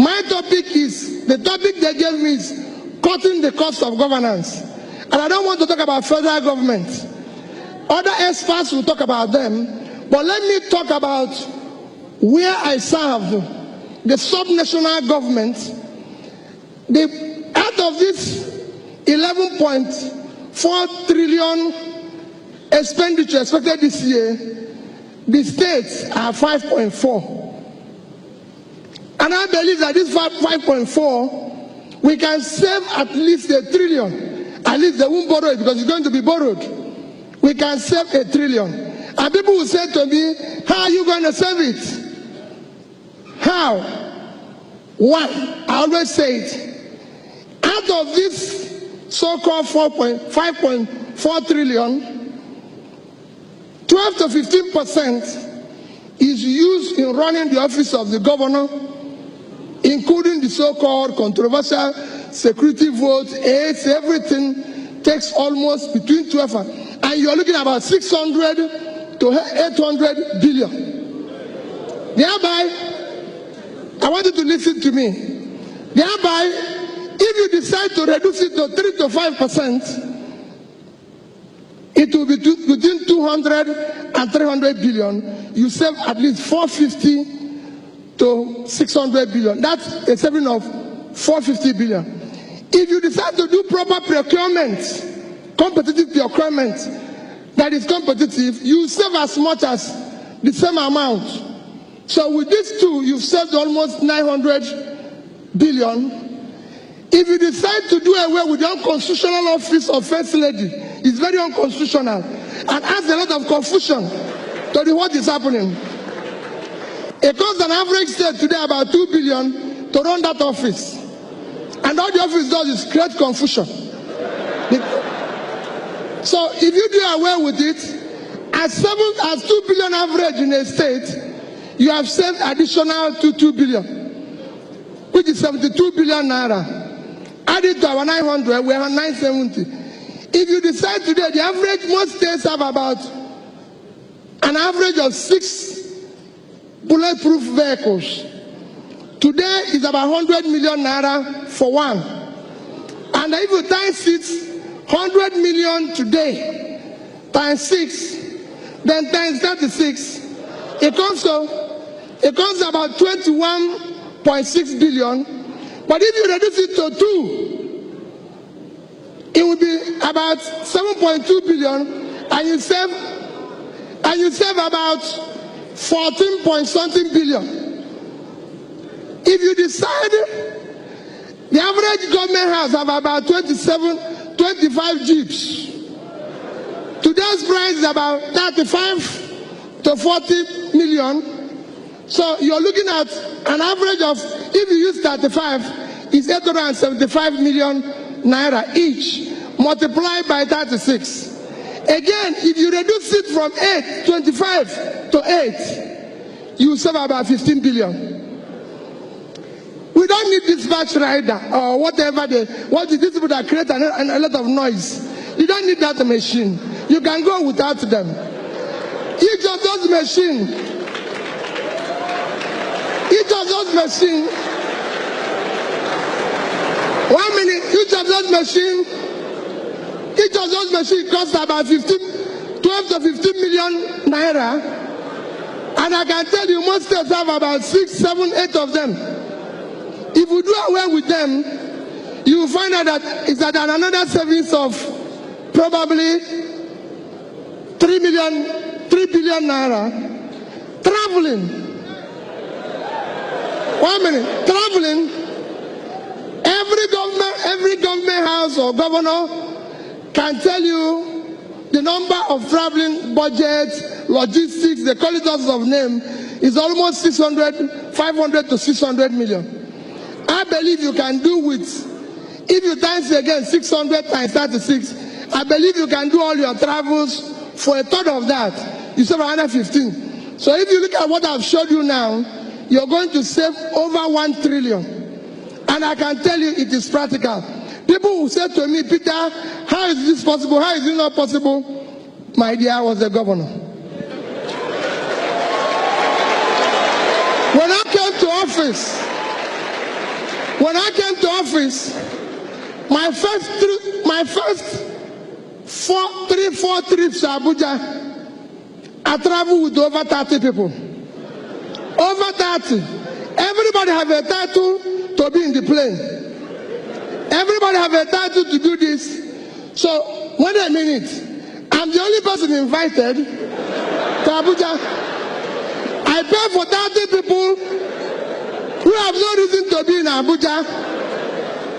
My topic is, the topic they gave me is cutting the cost of governance. And I don't want to talk about federal government. Other experts will talk about them, but let me talk about where I served, the subnational government. Out of this 11.4 trillion expenditure expected this year, the states are 5.4. And I believe that this 5.4, we can save at least 1 trillion. At least they won't borrow it because it's going to be borrowed. We can save 1 trillion. And people will say to me, how are you going to save it? How? One, I always say it. Out of this so-called 5.4 trillion, 12 to 15% is used in running the office of the governor, including the so-called controversial security votes, aids, everything takes almost between 12 and you're looking at about 600 to 800 billion. Thereby, I want you to listen to me. Thereby, if you decide to reduce it to 3 to 5%, it will be between 200 and 300 billion. You save at least 450 to 600 billion. That's a saving of 450 billion. If you decide to do proper procurement, competitive procurement that is competitive, you save as much as the same amount. So with these two, you've saved almost 900 billion. If you decide to do away with the unconstitutional office of First Lady, it's very unconstitutional and adds a lot of confusion to what is happening. It costs an average state today about 2 billion to run that office. And all the office does is create confusion. So if you do away with it, as 2 billion average in a state, you have saved additional to 2 billion, which is 72 billion naira. Add it to our 900, we have 970. If you decide today, the average, most states have about an average of 6 bulletproof vehicles. Today is about 100 million naira for one. And if you times it, 100 million today, times 6, then times 36, it comes to about 21.6 billion. But if you reduce it to 2, it will be about 7.2 billion, and you save about 14 point something billion. If you decide, the average government house have about 25 jeeps. Today's price is about 35 to 40 million. So you're looking at an average of, if you use 35, is 875 million naira each, multiplied by 36. Again, if you reduce it from 25 to 8, you save about 15 billion. We don't need dispatch rider or whatever these people that create a lot of noise. You don't need that machine. You can go without them. Each of those machines, each of those machines cost about 12 to 15 million naira. And I can tell you, most states have about 6, 7, 8 of them. If you do away with them, you will find out that it's at another savings of probably 3 billion naira. Traveling. 1 minute. Traveling. Every government house or governor can tell you the number of traveling budgets, logistics, the qualities of name is almost 500 to 600 million. I believe you can do with, if you times again 600 times 36, I believe you can do all your travels for a third of that. You save 115. So if you look at what I've showed you now, you're going to save over 1 trillion. And I can tell you it is practical. People who say to me, Peter, how is this possible? How is it not possible? My dear, I was the governor. When I came to office, When I came to office, my first 4 trips to Abuja, I traveled with over 30 people. Over 30. Everybody have a title to be in the plane. Everybody have a title to do this. So, wait a minute. I'm the only person invited to Abuja. I pay for 30 people who have no reason to be in Abuja.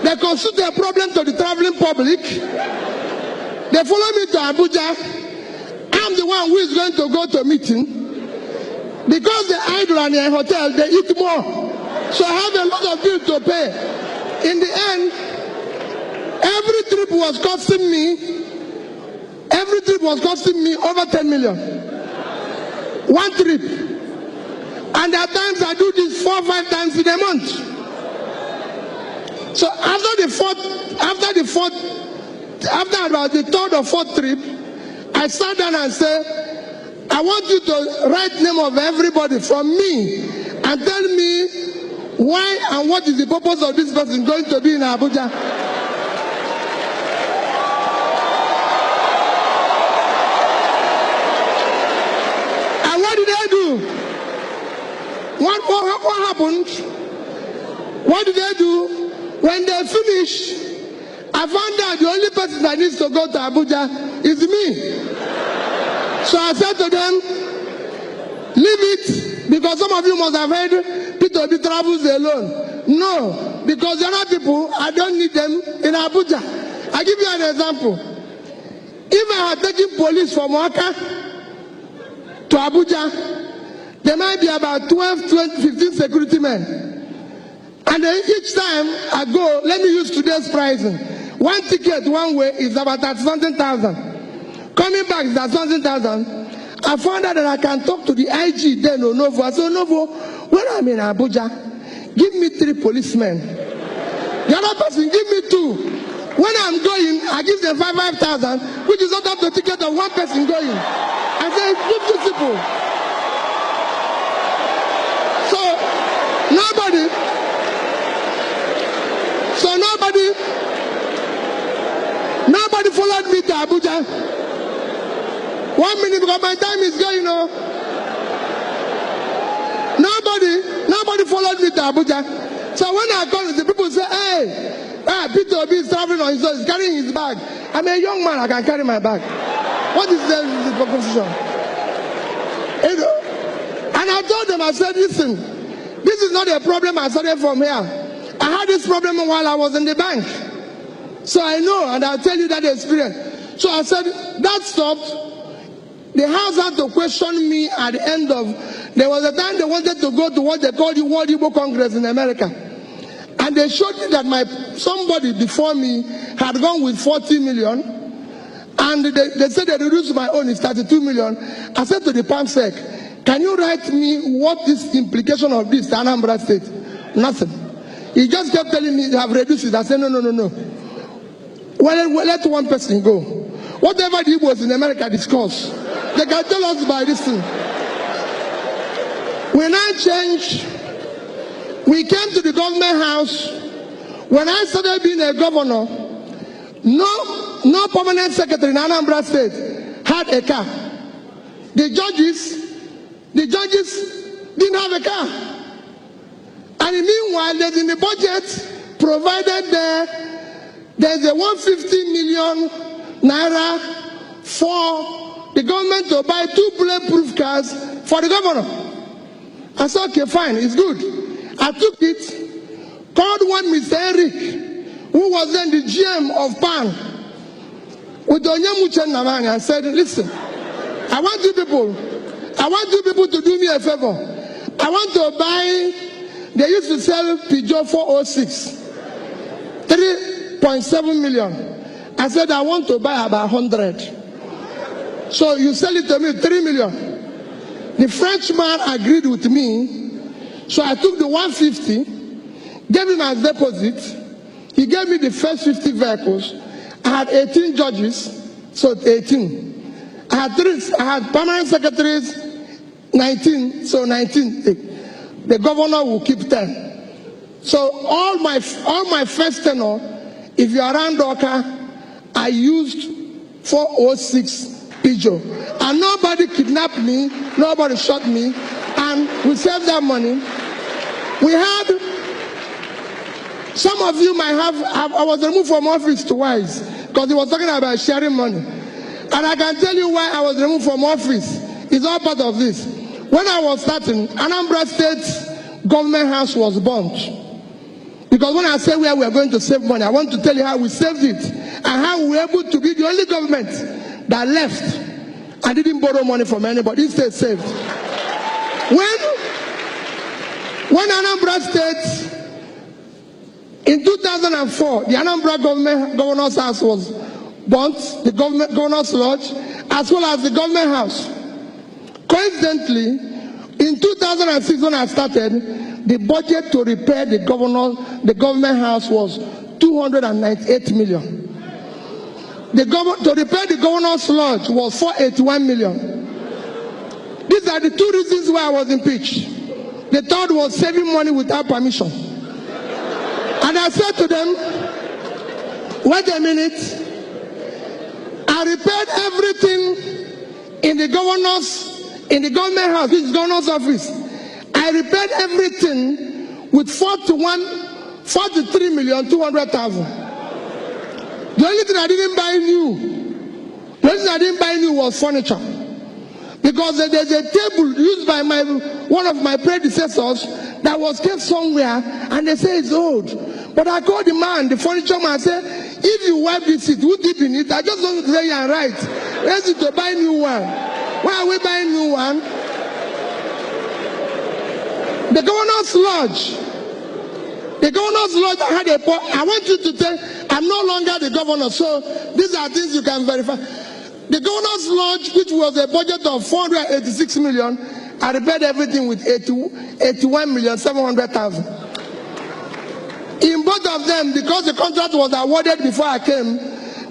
They constitute a problem to the traveling public. They follow me to Abuja. I'm the one who is going to go to meeting. Because they idle in a hotel, they eat more. So I have a lot of bills to pay. In the end, every trip was costing me over 10 million. One trip. And at times I do this 4 or 5 times in a month. So after about the 3rd or 4th trip, I sat down and said, I want you to write name of everybody from me and tell me why and what is the purpose of this person going to be in Abuja. And what did they do? What happened? What did they do? When they finished, I found out the only person that needs to go to Abuja is me. So I said to them, leave it, because some of you must have heard P2B travels alone. No, because the other people, I don't need them in Abuja. I give you an example. If I had taken police from Waka to Abuja, there might be about 12, 15 security men. And then each time I go, let me use today's pricing. One ticket one way is about 30,000. Coming back is at 20,000. I found out that I can talk to the IG then Onovo. I said, Onovo, when I'm in Abuja, give me 3 policemen. The other person, give me 2. When I'm going, I give them 5,000, which is not up to the ticket of one person going. I say, it's 50 people. So, nobody followed me to Abuja. 1 minute, because my time is going on. Nobody followed me to Abuja. So when I call, the people say, hey, P2B is traveling on his own, he's carrying his bag. I'm a young man, I can carry my bag. What is the proposition? And I told them, I said, listen, this is not a problem I started from here. I had this problem while I was in the bank. So I know, and I'll tell you that experience. So I said, that stopped. The House had to question me at the end of, there was a time they wanted to go to what they call the World Igbo Congress in America. And they showed me that somebody before me had gone with 40 million. And they said they reduced my own is 32 million. I said to the PAMSEC, can you write me what is the implication of this to Anambra State? Nothing. He just kept telling me they have reduced it. I said, no. Well, let one person go. Whatever the Igbos in America discuss, they can tell us by this thing. We now changed. We came to the government house. When I started being a governor, no permanent secretary in Anambra State had a car. The judges didn't have a car. And meanwhile, there's in the budget provided there's a 150 million naira for the government to buy 2 bulletproof cars for the governor. I said, okay, fine, it's good. I took it, called one Mr. Eric, who was then the GM of PAN, with Onyemuche Namani, and said, listen, I want you people to do me a favor. I want to buy, they used to sell Peugeot 406, 3.7 million. I said, I want to buy about 100. So you sell it to me, 3 million. The Frenchman agreed with me. So I took the 150, gave him as deposit. He gave me the first 50 vehicles. I had 18 judges, so 18. I had permanent secretaries, 19, so 19. The governor will keep 10. So all my first tenure, if you are around Doka, I used 406 Peugeot. And nobody kidnapped me, nobody shot me, and we saved that money. We had, some of you might have I was removed from office twice because he was talking about sharing money. And I can tell you why I was removed from office. It's all part of this. When I was starting, Anambra State government house was burnt. Because when I say where we are going to save money, I want to tell you how we saved it and how we were able to be the only government that left and didn't borrow money from anybody. It stayed saved. When Anambra State, in 2004, the Anambra governor's house was burnt, the governor's lodge, as well as the government house. Coincidentally, in 2006 when I started, the budget to repair the government house was 298 million. To repair the governor's lodge was 481 million. These are the two reasons why I was impeached. The third was saving money without permission. And I said to them, wait a minute, I repaired everything in the government house, which is governor's office. I repaired everything with 43,200,000. The only thing I didn't buy new, was furniture. Because there's a table used by one of my predecessors that was kept somewhere, and they say it's old. But I called the man, the furniture man, I said, if you wipe this seat, who deep in it? I just want to say you're right. Let's to buy a new one. Why are we buying new one? The governor's lodge, I had a point. I want you to tell, I'm no longer the governor, so these are things you can verify. The governor's lodge, which was a budget of 486 million, I repaired everything with 81,700,000. In both of them, because the contract was awarded before I came,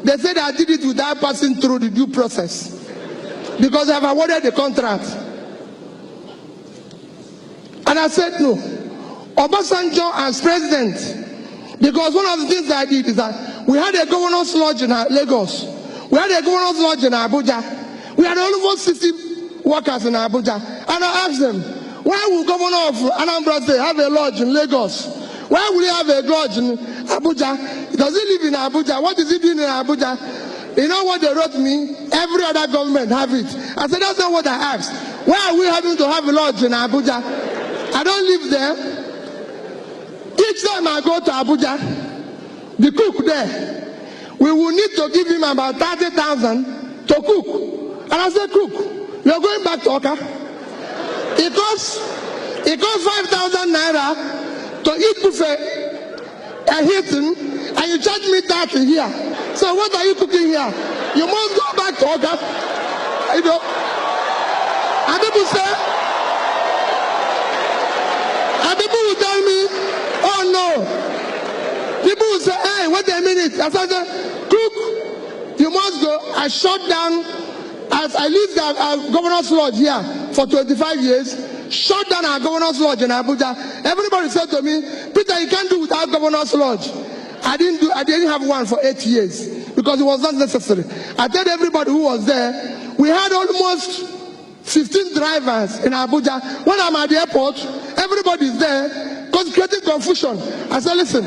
they said I did it without passing through the due process. Because I've awarded the contract. And I said no. Obasanjo as president, because one of the things I did is that we had a governor's lodge in Lagos. We had a governor's lodge in Abuja. We had almost 60 workers in Abuja. And I asked them, why would Governor of Anambra State have a lodge in Lagos? Why would he have a lodge in Abuja? Does he live in Abuja? What is he doing in Abuja? You know what they wrote me? Every other government have it. I said, that's not what I asked. Why are we having to have a lodge in Abuja? I don't live there. Each time I go to Abuja, the cook there, we will need to give him about 30,000 to cook. And I said, cook, you're going back to Oka. It costs 5,000 naira to eat buffet at Hilton, and you charge me 30 here. So what are you cooking here? You must go back to Oka. You know. And people will tell me, oh no. People will say, hey, wait a minute. I said, cook, you must go. I shut down, as I lived at our governor's lodge here for 25 years, shut down our governor's lodge in Abuja. Everybody said to me, Peter, you can't do without governor's lodge. I didn't have one for 8 years because it was not necessary. I told everybody who was there, we had almost 15 drivers in Abuja. When I'm at the airport, everybody's there because creating confusion. I said, listen,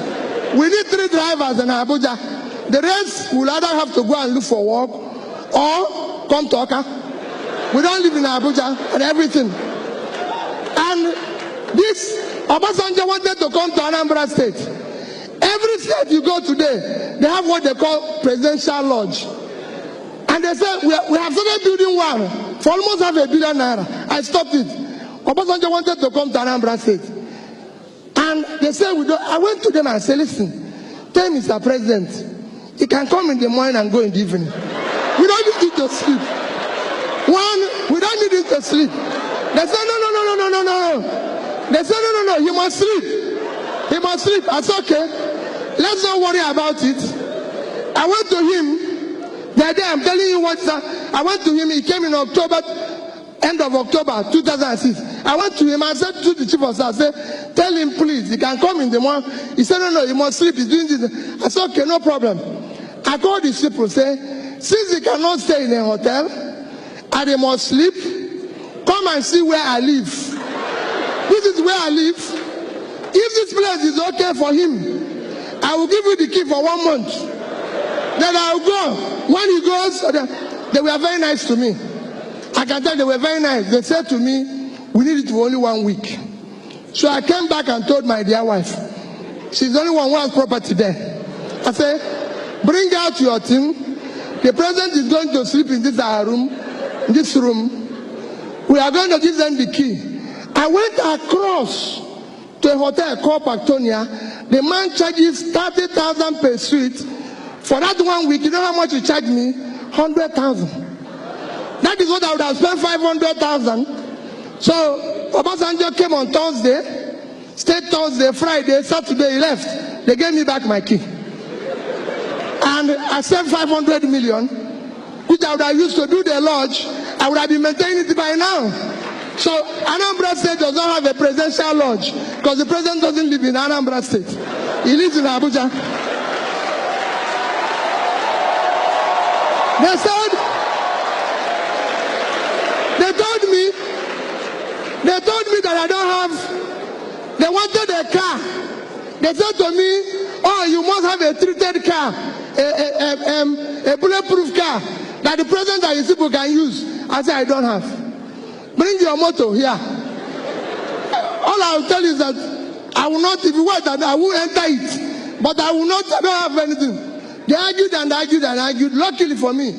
we need 3 drivers in Abuja. The rest will either have to go and look for work or come to Oka. We don't live in Abuja and everything. And this, Obasanjo wanted to come to Anambra State. Every state you go today, they have what they call presidential lodge. And they said, we have started building one for almost $500 million. I stopped it. Obasanjo wanted to come to Anambra State. And they said, I went to them and said, listen, tell Mr. President, he can come in the morning and go in the evening. We don't need him to sleep. We don't need him to sleep. They said, no. They said, no, he must sleep. He must sleep. I said, okay, let's not worry about it. I went to him, the day I'm telling you what, I went to him, he came in October end of October 2006. I went to him and said to the chief of staff, I said, tell him please, he can come in the morning. He said, no, he must sleep, he's doing this. I said, okay, no problem. I called his people, say, since he cannot stay in a hotel, and he must sleep, come and see where I live. This is where I live. If this place is okay for him, I will give you the key for 1 month. Then I will go. When he goes, they were very nice to me. I can tell they were very nice. They said to me, we need it for only 1 week. So I came back and told my dear wife, she's the only one who has property there. I said, bring out your team. The president is going to sleep in this room. We are going to give them the key. I went across to a hotel called Pactonia. The man charges 30,000 per suite. For that 1 week, you know how much he charged me? 100,000. That is what I would have spent 500,000. So Obasanjo came on Thursday, stayed Thursday, Friday, Saturday, he left. They gave me back my key. And I saved 500 million, which I would have used to do the lodge. I would have been maintaining it by now. So Anambra State does not have a presidential lodge because the president doesn't live in Anambra State. He lives in Abuja. They told me that I don't have, they wanted a car. They said to me, oh, you must have a treated car, a bulletproof car that the president and his people can use. I said, I don't have. Bring your motor here. All I will tell you is that I will not, if you want that, I will enter it. But I will not, I don't have anything. They argued and argued and argued. Luckily for me,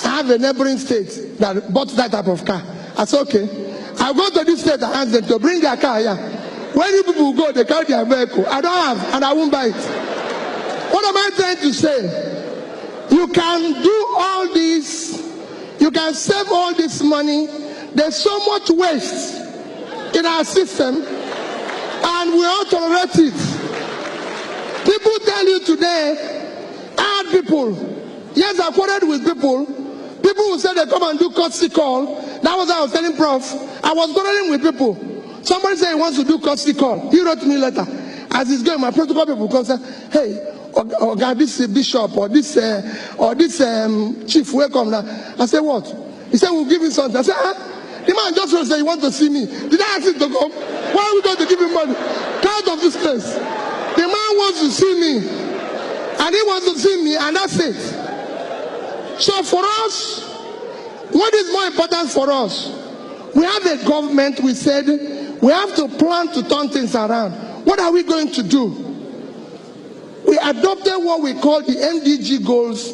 I have a neighboring state that bought that type of car. I said, okay. I'll go to this state and ask them to bring their car here. When you people go, they carry their vehicle. I don't have, and I won't buy it. What am I trying to say? You can do all this. You can save all this money. There's so much waste in our system, and we all tolerate it. People tell you today, I had people. Yes, I quoted with people. People who say they come and do courtesy call. That was what I was telling Prof. I was quarreling with people. Somebody said he wants to do courtesy call. He wrote me a letter. As he's going, my protocol people come say, hey, this bishop or this chief, welcome now. I said, what? He said, we'll give him something. I said, the man just wrote say, you want to see me. Did I ask him to come? Why are we going to give him money? Get out of this place. The man wants to see me. And he wants to see me, and that's it. So for us, what is more important for us? We have a government, we said, we have to plan to turn things around. What are we going to do? We adopted what we call the MDG goals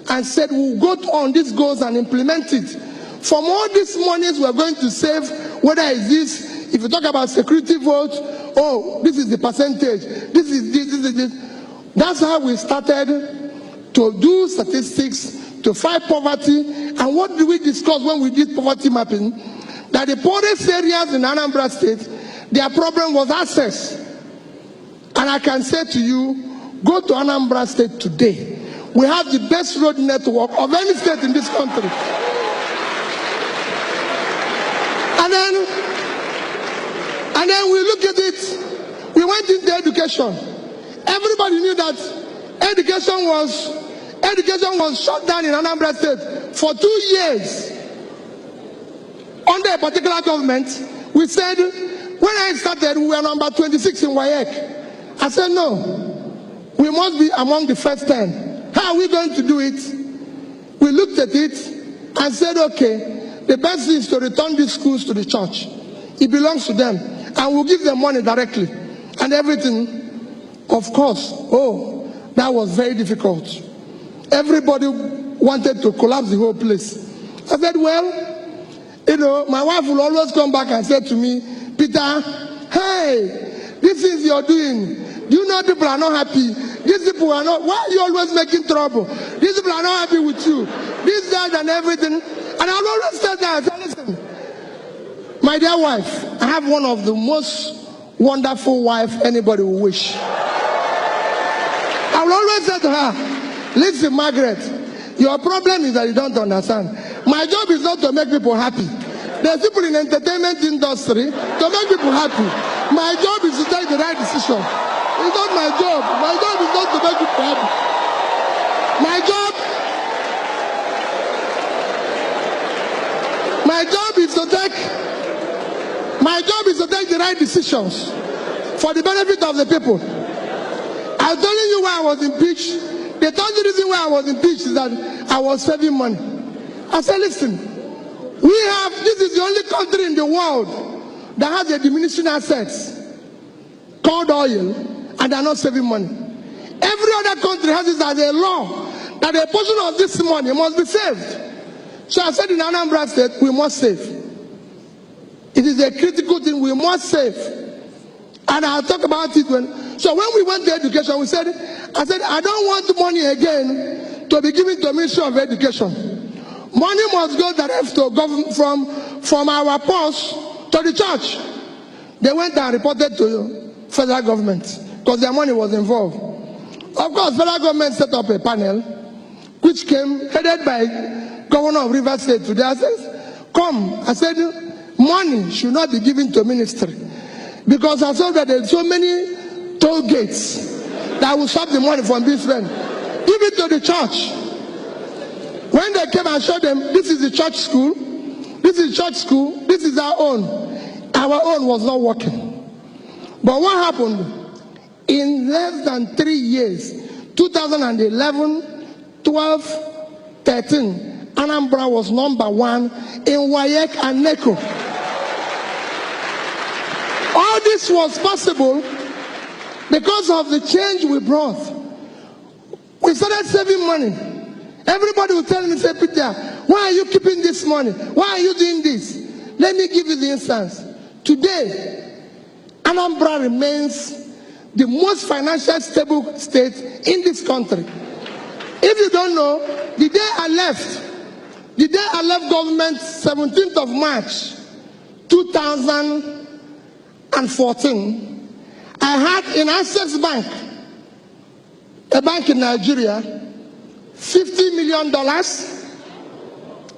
and said we'll go on these goals and implement it. From all these monies we're going to save, whether it's this, if you talk about security votes, oh, this is the percentage, this is this, this is this. That's how we started to do statistics, to fight poverty. And what did we discuss when we did poverty mapping? That the poorest areas in Anambra State, their problem was access. And I can say to you, go to Anambra State today. We have the best road network of any state in this country. And then we look at it, we went into education. Everybody knew that education was shut down in Anambra State for 2 years. Under a particular government, we said, when I started, we were number 26 in WAEC. I said, no, we must be among the first 10. How are we going to do it? We looked at it and said, okay, the best is to return these schools to the church. It belongs to them. And we'll give them money directly. And everything, of course, oh, that was very difficult. Everybody wanted to collapse the whole place. I said, well, you know, my wife will always come back and say to me, Peter, hey, these things you're doing, do you know people are not happy? These people are not, why are you always making trouble? These people are not happy with you. This, that, and everything. And I'll always say that. I say, listen, my dear wife, I have one of the most wonderful wives anybody will wish. I will always say to her, listen, Margaret, your problem is that you don't understand. My job is not to make people happy. There's people in the entertainment industry to make people happy. My job is to take the right decision. It's not my job. My job is not to make people happy. My job is to take the right decisions for the benefit of the people. I'm telling you why I was impeached. The third reason why I was impeached is that I was saving money. I said, listen, this is the only country in the world that has a diminishing assets called oil, and they're not saving money. Every other country has it as a law that a portion of this money must be saved. So I said in Anambra State, we must save. It is a critical thing, we must save. And I'll talk about it so when we went to education, I said, I don't want the money again to be given to the Ministry of Education. Money must go direct to government from our purse to the church. They went and reported to the federal government because their money was involved. Of course, federal government set up a panel which came headed by Governor of Rivers State today. I said, come. I said, money should not be given to ministry because I saw that there's so many toll gates that will stop the money from being spent. Give it to the church. When they came and showed them, this is the church school, this is church school, this is our own. Our own was not working. But what happened? In less than 3 years, 2011, 12, 13, Anambra was #1 in WAEC and NECO. All this was possible because of the change we brought. We started saving money. Everybody will tell me, say, Peter, why are you keeping this money? Why are you doing this? Let me give you the instance. Today, Anambra remains the most financially stable state in this country. If you don't know, the day I left government, 17th of March, 2014, I had in Access Bank, a bank in Nigeria, $50 million,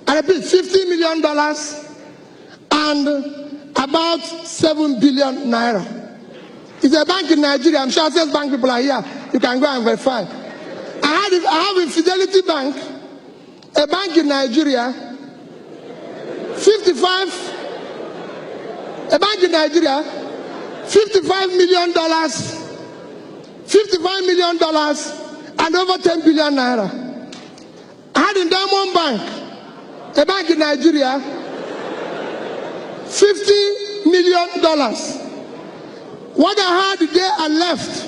I repeat, $50 million and about 7 billion naira. It's a bank in Nigeria. I'm sure Access Bank people are here. You can go and verify. I have a Fidelity Bank, a bank in Nigeria, $55 million, $55 million and over 10 billion naira. I had in Diamond Bank, a bank in Nigeria, $50 million. What I had the day I left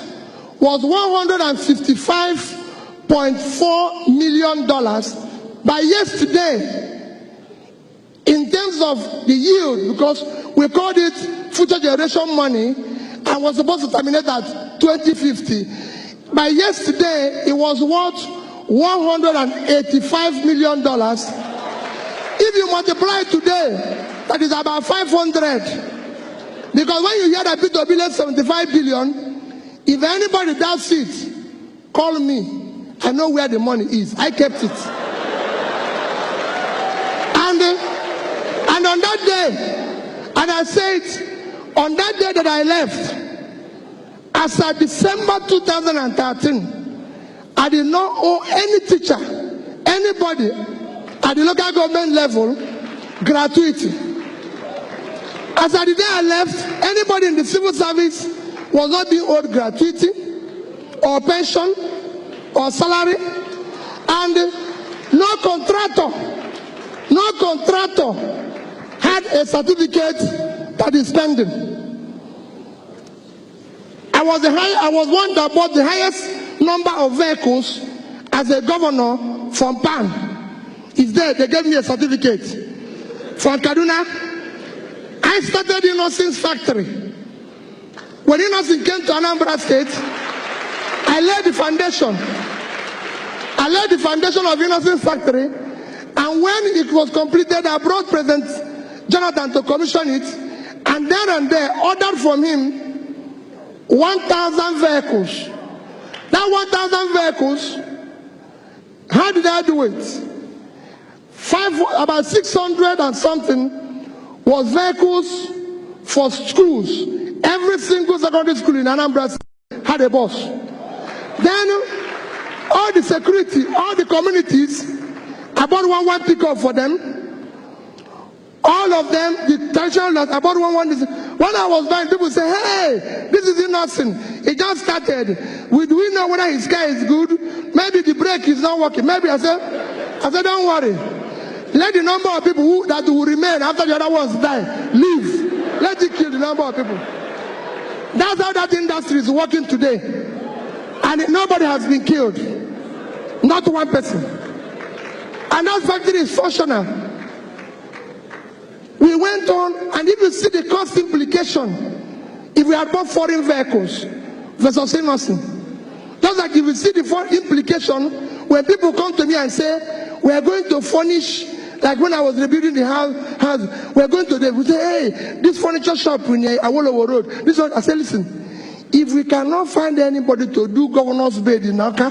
was $155.4 million. By yesterday, in terms of the yield, because we called it future generation money, and was supposed to terminate at 2050. By yesterday, it was worth $185 million. If you multiply today, that is about 500. Because when you hear that P2B left 75 billion, if anybody doubts it, call me. I know where the money is. I kept it. And on that day, and I said, on that day that I left, as of December 2013, I did not owe any teacher, anybody at the local government level, gratuity. As at the day I left, anybody in the civil service was not being owed gratuity or pension or salary, and no contractor had a certificate that is pending. I was one that bought the highest number of vehicles as a governor from PAN. It's there. They gave me a certificate. From Kaduna, I started Innocence Factory. When Innocence came to Anambra State, I laid the foundation. I laid the foundation of Innocence Factory, and when it was completed, I brought President Jonathan to commission it, and then and there ordered from him 1,000 vehicles. That 1,000 vehicles, how did I do it? About 600 and something was vehicles for schools. Every single secondary school in Anambra had a bus. Then all the security, all the communities, I bought one pickup for them. All of them, the traditional laws, I bought one. When I was buying, people say, hey, this is nothing. It just started. Do we know whether his car is good? Maybe the brake is not working. Maybe I said, don't worry. Let the number of people that will remain after the other ones die, leave. Let it kill the number of people. That's how that industry is working today. And nobody has been killed. Not one person. And that factory is functional. We went on, and if you see the cost implication, if we had bought foreign vehicles versus nothing, just like if you see the foreign implication, when people come to me and say, we are going to furnish, like when I was rebuilding the house, we are going to them, we say, hey, this furniture shop in Awolowo Road, this one, I say, listen, if we cannot find anybody to do governor's bed in Aka,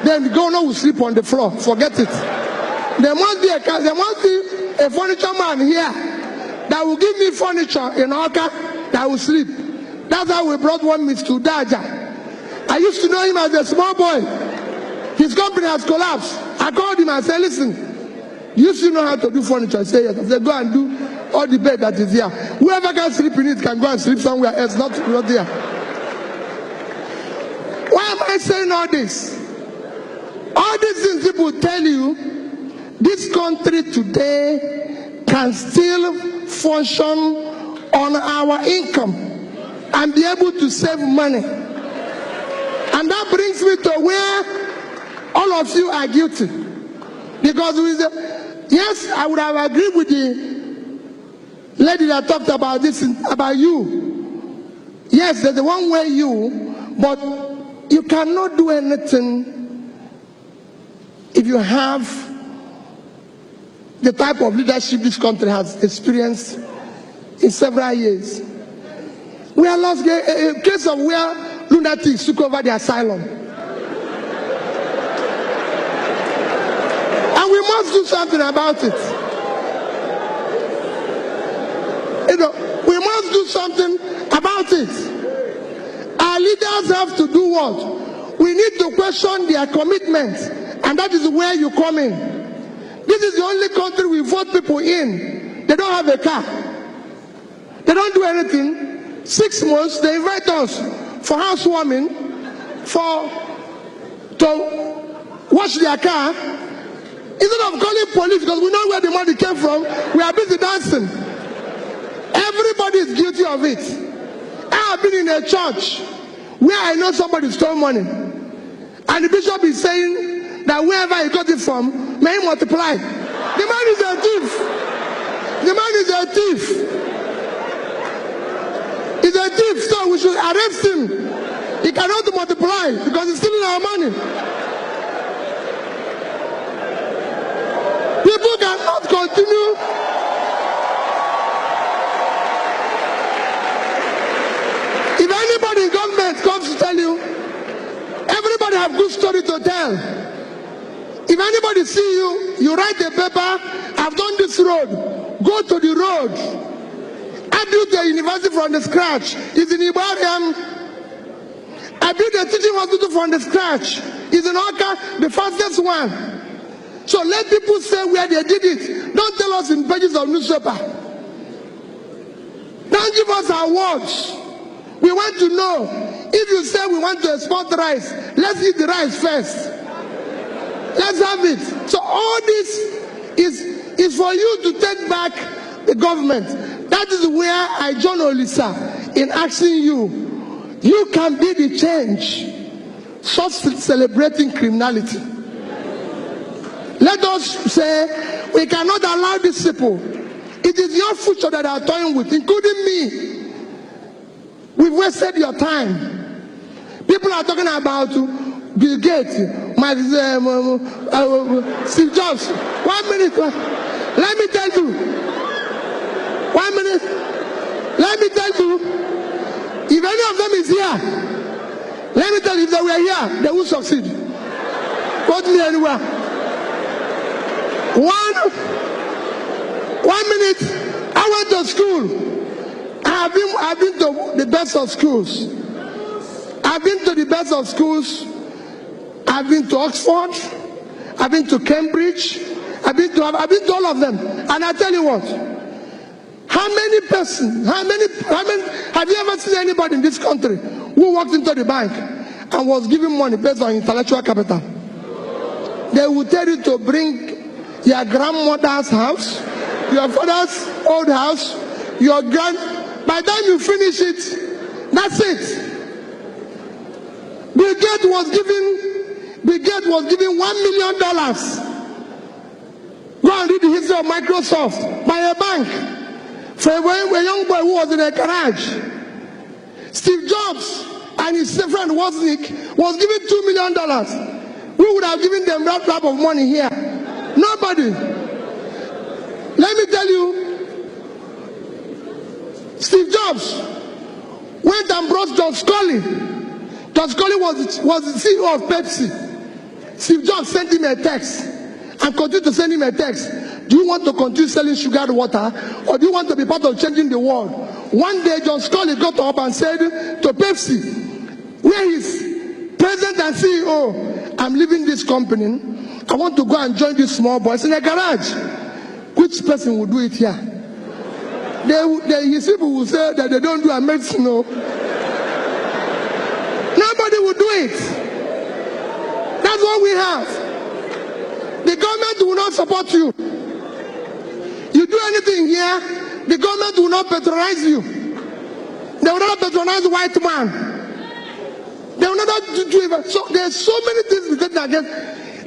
then the governor will sleep on the floor. Forget it. There must be a furniture man here that will give me furniture in Aka that will sleep. That's how we brought one Mr. Daja. I used to know him as a small boy. His company has collapsed. I called him and said, listen, you still know how to do furniture? I said, yes. I said, go and do all the bed that is here. Whoever can sleep in it can go and sleep somewhere else, not there. Why am I saying all this? All these things people tell you, this country today can still function on our income and be able to save money. And that brings me to where all of you are guilty. Because yes, I would have agreed with the lady that talked about this, about you. Yes, there's the one way you, but you cannot do anything if you have the type of leadership this country has experienced in several years. We are lost a case of where lunatics took over the asylum. And we must do something about it. You know, we must do something about it. Our leaders have to do what? We need to question their commitment, and that is where you come in. This is the only country we vote people in. They don't have a car. They don't do anything. 6 months, they invite us for housewarming, to wash their car. Instead of calling police, because we know where the money came from, we are busy dancing. Everybody is guilty of it. I have been in a church where I know somebody stole money. And the bishop is saying that wherever he got it from, may he multiply. The man is a thief. The man is a thief. He's a thief, so we should arrest him. He cannot multiply because he's stealing our money. People cannot continue. If anybody in government comes to tell you, everybody have good story to tell. If anybody see you, you write a paper, I've done this road, go to the road. I built a university from the scratch. It's in Ibadan. I built a teaching hospital from the scratch. It's in Aka, the fastest one. So let people say where they did it. Don't tell us in pages of newspaper. Don't give us our words. We want to know. If you say we want to export rice, let's eat the rice first. Let's have it. So all this is for you to take back the government. That is where I join Olisa in asking you. You can be the change. Stop celebrating criminality. Let us say we cannot allow these people. It is your future that they are toying with, including me. We've wasted your time. People are talking about Bill Gates, Steve Jobs. 1 minute. Let me tell you. 1 minute. Let me tell you. If any of them is here, let me tell you, if they were here, they will succeed. Quote me anywhere. 1 minute. I went to school. I've been to the best of schools. I've been to the best of schools. I've been to Oxford. I've been to Cambridge. I've been to all of them. And I tell you what, how many have you ever seen anybody in this country who walked into the bank and was given money based on intellectual capital? They will tell you to bring your grandmother's house, your father's old house, by the time you finish it, that's it. Bill Gates was given $1 million. Go and read the history of Microsoft by a bank for a young boy who was in a garage. Steve Jobs and his friend Wozniak was given $2 million. Who would have given them that type of money here? Nobody. Let me tell you, Steve Jobs went and brought John Scully. John Scully was the CEO of Pepsi. Steve Jobs sent him a text and continued to send him a text. Do you want to continue selling sugared water, or do you want to be part of changing the world? One day, John Scully got up and said to Pepsi, where is president and CEO, I'm leaving this company. I want to go and join these small boys in a garage. Which person would do it here? His people will say that they don't do a medicine. No. Nobody will do it. That's what we have. The government will not support you. You do anything here, the government will not patronize you. They will not patronize the white man. They will not do it. So there's so many things we get against.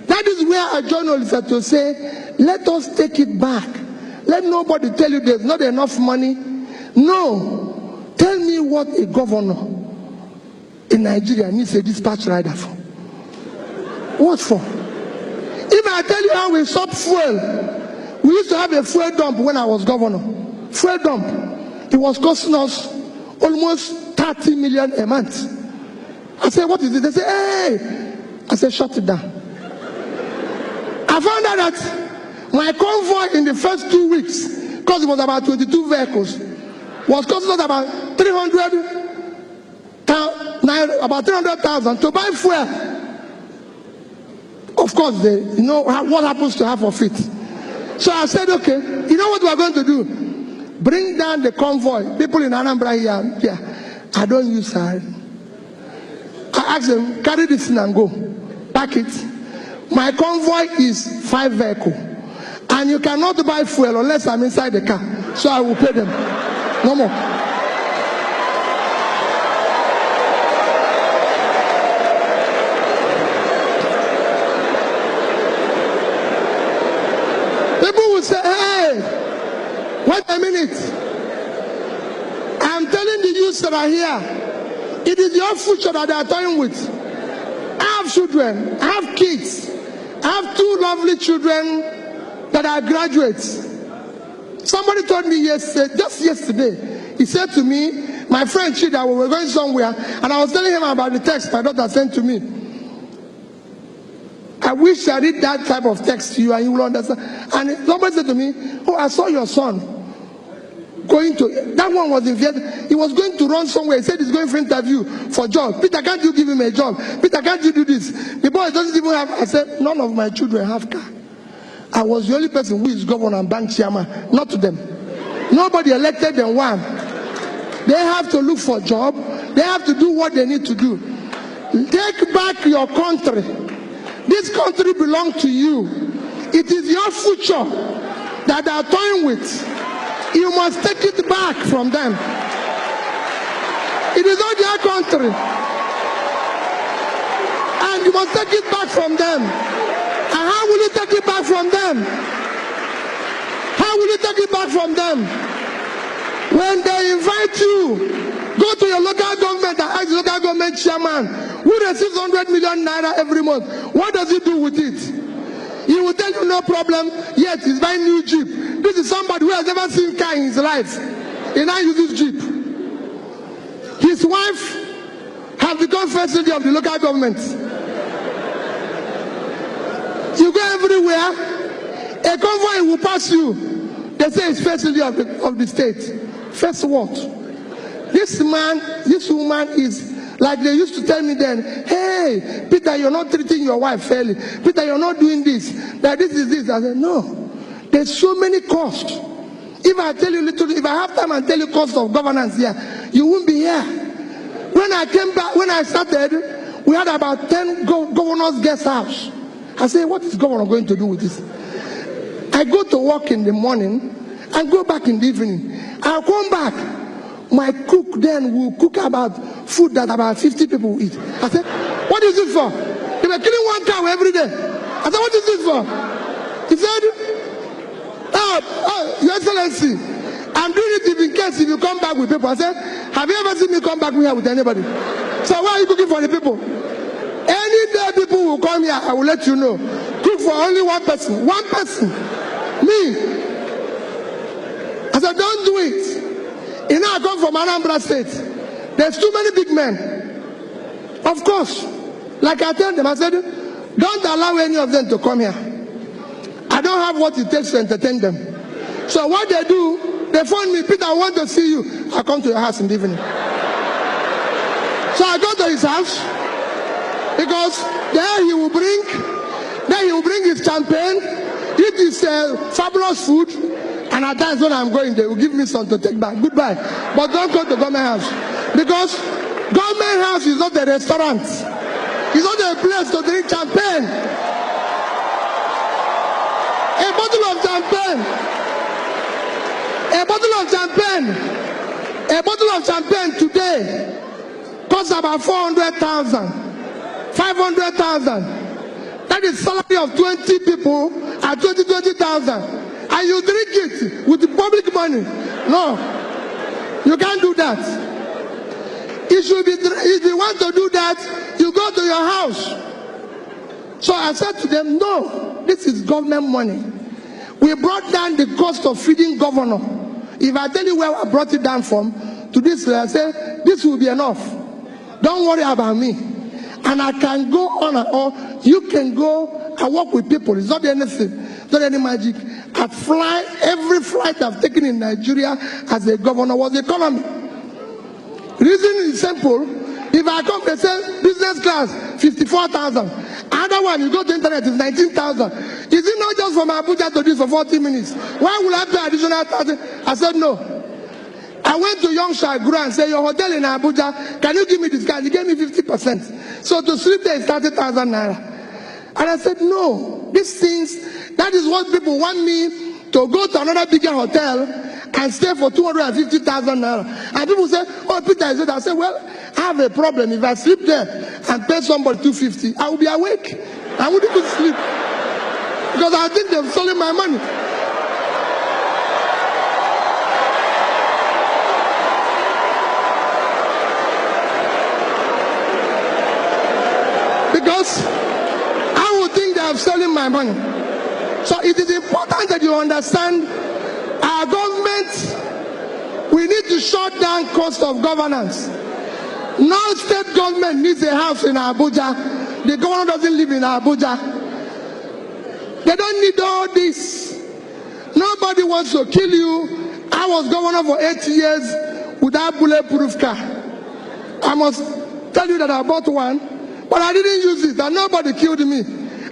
That is where a journalist had to say, let us take it back. Let nobody tell you there's not enough money. No. Tell me what a governor in Nigeria needs a dispatch rider for. What for? If I tell you how we sort fuel, we used to have a fuel dump when I was governor. Fuel dump. It was costing us almost 30 million a month. I said, what is it? They say, hey. I said, shut it down. I found out that my convoy in the first 2 weeks, because it was about 22 vehicles, was costing us about 300,000 to buy fuel. Of course, you know what happens to half of it. So I said, okay, you know what we are going to do? Bring down the convoy. People in Anambra here, I don't use her. I asked them, carry this thing and go. Pack it. My convoy is 5 vehicles. And you cannot buy fuel unless I'm inside the car. So I will pay them. No more. People will say, hey, wait a minute. I'm telling the youths that are here, it is your future that they are toying with. I have children, I have kids. I have 2 lovely children that are graduates. Somebody told me yesterday, just yesterday, he said to me, my friend Chida, we were going somewhere, and I was telling him about the text my daughter sent to me. I wish I read that type of text to you and you will understand. And somebody said to me, oh, I saw your son going to, that one was in Vietnam. He was going to run somewhere. He said he's going for interview for job. Peter, can't you give him a job? Peter, can't you do this? The boy doesn't even have, I said, none of my children have car. I was the only person who is governor and bank chairman, not to them. Nobody elected them one. They have to look for a job. They have to do what they need to do. Take back your country. This country belongs to you. It is your future that they are toying with. You must take it back from them. It is not their country. And you must take it back from them. And how will you take it back from them? How will you take it back from them? When they invite you, go to your local government and ask the local government chairman who receives 100 million naira every month. What does he do with it? He will tell you no problem, yet he's buying new Jeep. This is somebody who has never seen car in his life. He now uses Jeep. His wife has become first lady of the local government. You go everywhere, a convoy will pass you. They say it's first lady of the state. First what? This man, this woman is like they used to tell me then, hey, Peter, you're not treating your wife fairly. Peter, you're not doing this. That this is this. I said, no. There's so many costs. If I tell you little, if I have time and tell you cost of governance here, you won't be here. When I came back, when I started, we had about 10 governors' guest house. I said, what is governor going to do with this? I go to work in the morning and go back in the evening. I'll come back. My cook then will cook about food that about 50 people will eat. I said, what is this for? They were killing one cow every day. I said, what is this for? He said, Your Excellency, I'm doing it in case if you come back with people. I said, have you ever seen me come back here with anybody? So why are you cooking for the people? Any day people will come here, I will let you know. Cook for only one person. One person. Me. I said, don't do it. You know, I come from Anambra State. There's too many big men. Of course. Like I tell them, I said, don't allow any of them to come here. I don't have what it takes to entertain them. So what they do, they phone me, Peter, I want to see you. I come to your house in the evening. So I go to his house, because there he will bring his champagne, eat his fabulous food, and at times when I'm going, they will give me some to take back. Goodbye. But don't go to government house. Because government house is not a restaurant. It's not a place to drink champagne. A bottle of champagne. A bottle of champagne today costs about 400,000, 500,000. That is salary of 20 people at 20,000. And you drink it with the public money. No, you can't do that. It should be, if you want to do that, you go to your house. So I said to them, no, this is government money. We brought down the cost of feeding governor. If I tell you where I brought it down from, to this, I say, this will be enough. Don't worry about me. And I can go on and on. You can go and work with people. It's not anything. It's not any magic. Every flight I've taken in Nigeria as a governor was economy. Reason is simple. If I come, they say business class, 54,000. Another one, you go to internet, is 19,000. Is it not just from Abuja to this for 40 minutes? Why will I pay additional 1,000? I said no. I went to Young Shagura and said, your hotel in Abuja, can you give me this card? He gave me 50%. So to sleep there is 30,000 naira. And I said, no, these things, that is what people want me to go to another bigger hotel and stay for 250,000 naira. And people say, oh, Peter, is it? I said, well, I have a problem. If I sleep there and pay somebody 250, I will be awake. I wouldn't even sleep. Because I think they've stolen my money. Because I would think they have stolen my money. So it is important that you understand our government, we need to shut down cost of governance. No state government needs a house in Abuja. The governor doesn't live in Abuja. They don't need all this. Nobody wants to kill you. I was governor for 8 years without bulletproof car. I must tell you that I bought one, but I didn't use it, and nobody killed me.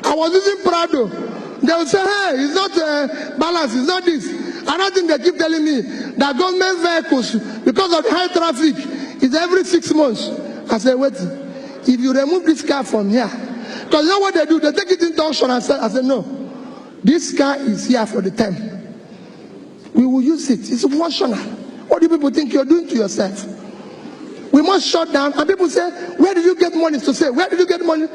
I was using Prado. They will say, hey, it's not balance, it's not this. Another thing they keep telling me, that government vehicles, because of the high traffic, is every 6 months. I said, wait, if you remove this car from here, because you know what they do? They take it into auction and say, I said, no, this car is here for the term. We will use it. It's functional. What do people think you're doing to yourself? We must shut down. And people say, where did you get money? To say, where did you get money?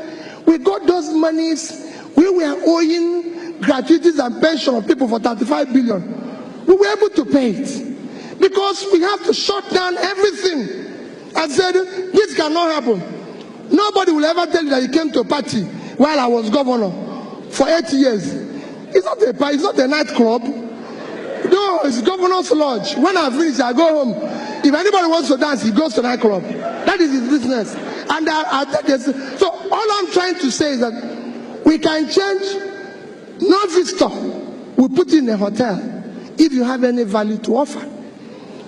We got those monies. We were owing gratuities and pension of people for 35 billion. We were able to pay it. Because we have to shut down everything. I said, this cannot happen. Nobody will ever tell you that he came to a party while I was governor for 8 years. It's not a party, it's not a nightclub. No, it's governor's lodge. When I finish, I go home. If anybody wants to dance, he goes to nightclub. That is his business. And so all I'm trying to say is that we can change. No visitor we put in a hotel. if you have any value to offer.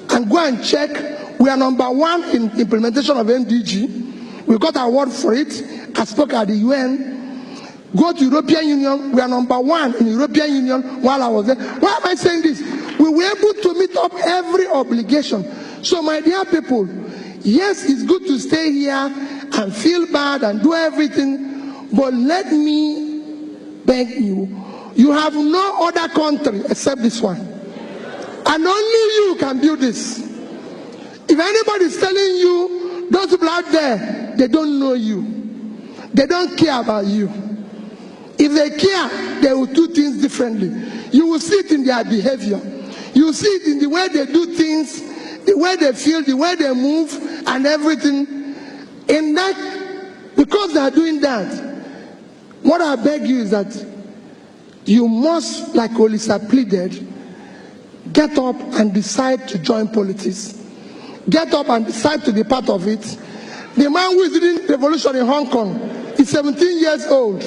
And go and check. We are number 1 in implementation of MDG. We got an award for it. I spoke at the UN. Go to European Union. We are number 1 in European Union while I was there. Why am I saying this? We were able to meet up every obligation. So my dear people, yes, it's good to stay here and feel bad and do everything, but let me beg you, you have no other country except this one. And only you can build this. If anybody is telling you, those people out there, they don't know you. They don't care about you. If they care, they will do things differently. You will see it in their behavior. You will see it in the way they do things, the way they feel, the way they move, and everything. In that, because they are doing that, what I beg you is that you must, like Olisa pleaded, get up and decide to join politics. Get up and decide to be part of it. The man who is leading the revolution in Hong Kong is 17 years old.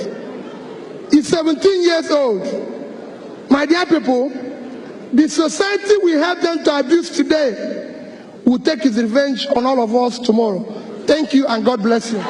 He's 17 years old. My dear people, the society we help them to abuse today will take its revenge on all of us tomorrow. Thank you and God bless you.